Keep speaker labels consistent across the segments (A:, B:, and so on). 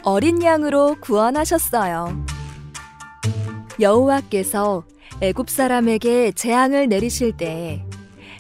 A: 어린 양으로 구원하셨어요. 여호와께서 애굽 사람에게 재앙을 내리실 때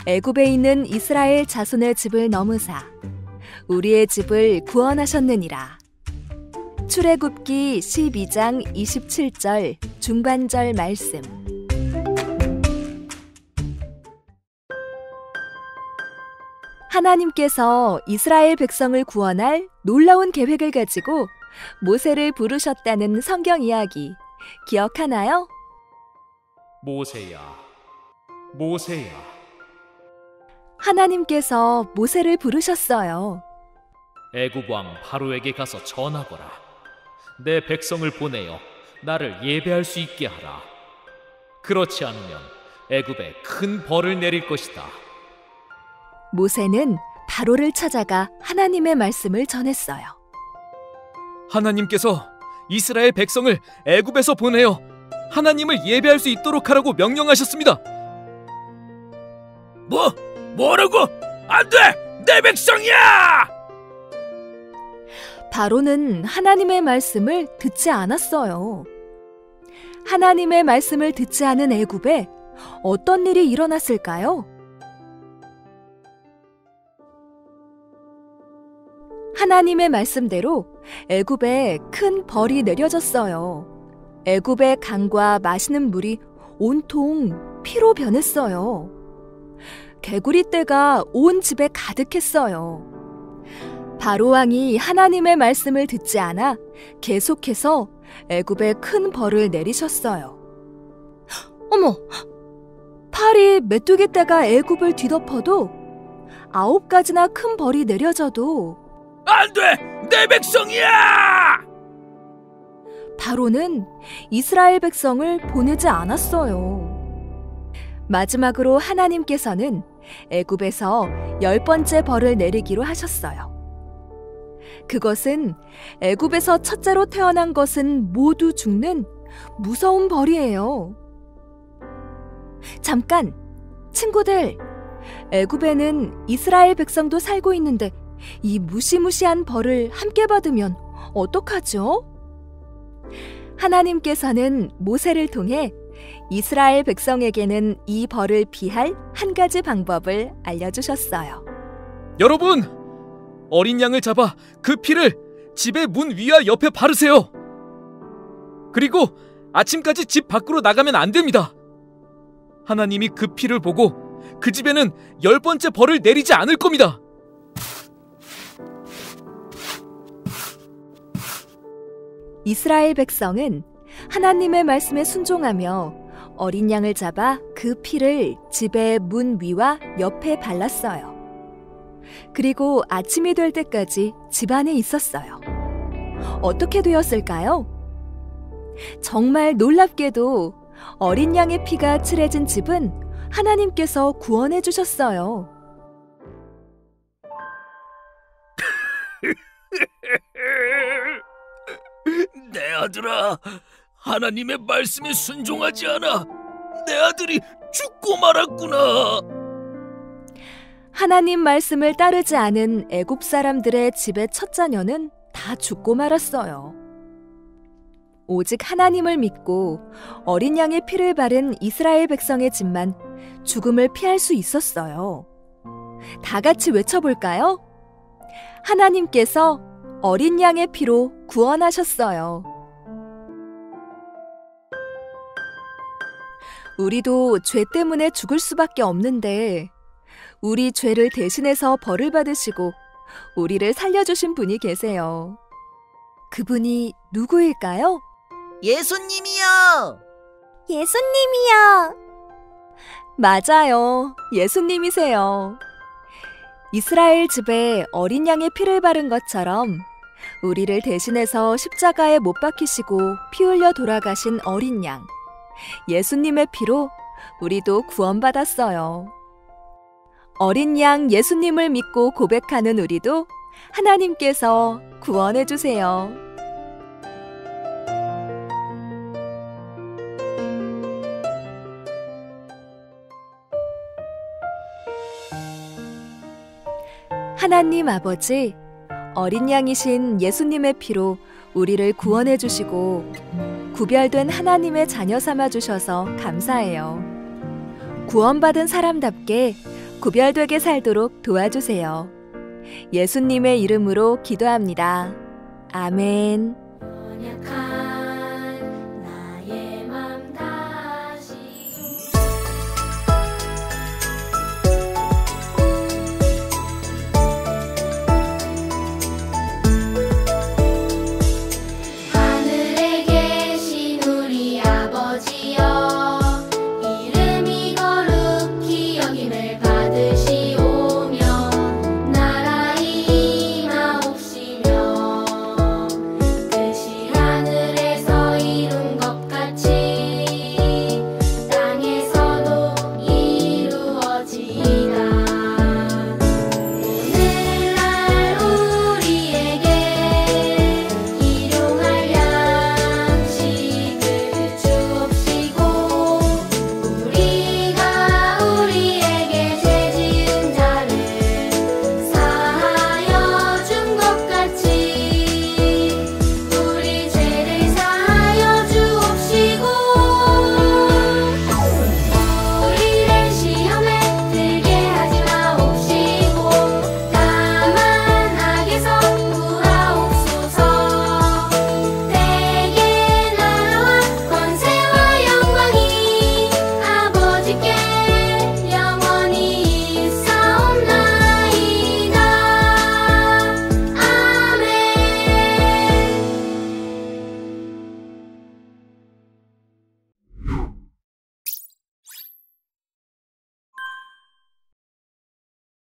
A: 애굽에 있는 이스라엘 자손의 집을 넘으사 우리의 집을 구원하셨느니라. 출애굽기 12장 27절 중반절 말씀. 하나님께서 이스라엘 백성을 구원할 놀라운 계획을 가지고 모세를 부르셨다는 성경 이야기 기억하나요?
B: 모세야, 모세야.
A: 하나님께서 모세를 부르셨어요.
B: 애굽 왕 바로에게 가서 전하거라. 내 백성을 보내어 나를 예배할 수 있게 하라. 그렇지 않으면 애굽에 큰 벌을 내릴 것이다.
A: 모세는 바로를 찾아가 하나님의 말씀을 전했어요.
C: 하나님께서 이스라엘 백성을 애굽에서 보내어 하나님을 예배할 수 있도록 하라고 명령하셨습니다.
D: 뭐라고? 안 돼! 내 백성이야!
A: 바로는 하나님의 말씀을 듣지 않았어요. 하나님의 말씀을 듣지 않은 애굽에 어떤 일이 일어났을까요? 하나님의 말씀대로 애굽에 큰 벌이 내려졌어요. 애굽의 강과 마시는 물이 온통 피로 변했어요. 개구리 떼가 온 집에 가득했어요. 바로 왕이 하나님의 말씀을 듣지 않아 계속해서 애굽에 큰 벌을 내리셨어요. 어머! 파리 메뚜기 떼가 애굽을 뒤덮어도 9가지나 큰 벌이 내려져도
D: 안 돼! 내 백성이야!
A: 바로는 이스라엘 백성을 보내지 않았어요. 마지막으로 하나님께서는 애굽에서 10번째 벌을 내리기로 하셨어요. 그것은 애굽에서 첫째로 태어난 것은 모두 죽는 무서운 벌이에요. 잠깐! 친구들! 애굽에는 이스라엘 백성도 살고 있는데 이 무시무시한 벌을 함께 받으면 어떡하죠? 하나님께서는 모세를 통해 이스라엘 백성에게는 이 벌을 피할 한 가지 방법을 알려주셨어요.
C: 여러분! 어린 양을 잡아 그 피를 집의 문 위와 옆에 바르세요. 그리고 아침까지 집 밖으로 나가면 안 됩니다. 하나님이 그 피를 보고 그 집에는 10번째 벌을 내리지 않을 겁니다.
A: 이스라엘 백성은 하나님의 말씀에 순종하며 어린 양을 잡아 그 피를 집의 문 위와 옆에 발랐어요. 그리고 아침이 될 때까지 집 안에 있었어요. 어떻게 되었을까요? 정말 놀랍게도 어린 양의 피가 칠해진 집은 하나님께서 구원해 주셨어요.
D: 내 아들아, 하나님의 말씀에 순종하지 않아 내 아들이 죽고 말았구나.
A: 하나님 말씀을 따르지 않은 애굽 사람들의 집의 첫 자녀는 다 죽고 말았어요. 오직 하나님을 믿고 어린 양의 피를 바른 이스라엘 백성의 집만 죽음을 피할 수 있었어요. 다 같이 외쳐볼까요? 하나님께서 어린 양의 피로 구원하셨어요. 우리도 죄 때문에 죽을 수밖에 없는데 우리 죄를 대신해서 벌을 받으시고 우리를 살려주신 분이 계세요. 그분이 누구일까요?
E: 예수님이요!
A: 예수님이요! 맞아요. 예수님이세요. 이스라엘 집에 어린 양의 피를 바른 것처럼 우리를 대신해서 십자가에 못 박히시고 피 흘려 돌아가신 어린 양, 예수님의 피로 우리도 구원받았어요. 어린 양 예수님을 믿고 고백하는 우리도 하나님께서 구원해 주세요. 하나님 아버지, 어린 양이신 예수님의 피로 우리를 구원해 주시고 구별된 하나님의 자녀 삼아 주셔서 감사해요. 구원받은 사람답게 구별되게 살도록 도와주세요. 예수님의 이름으로 기도합니다. 아멘.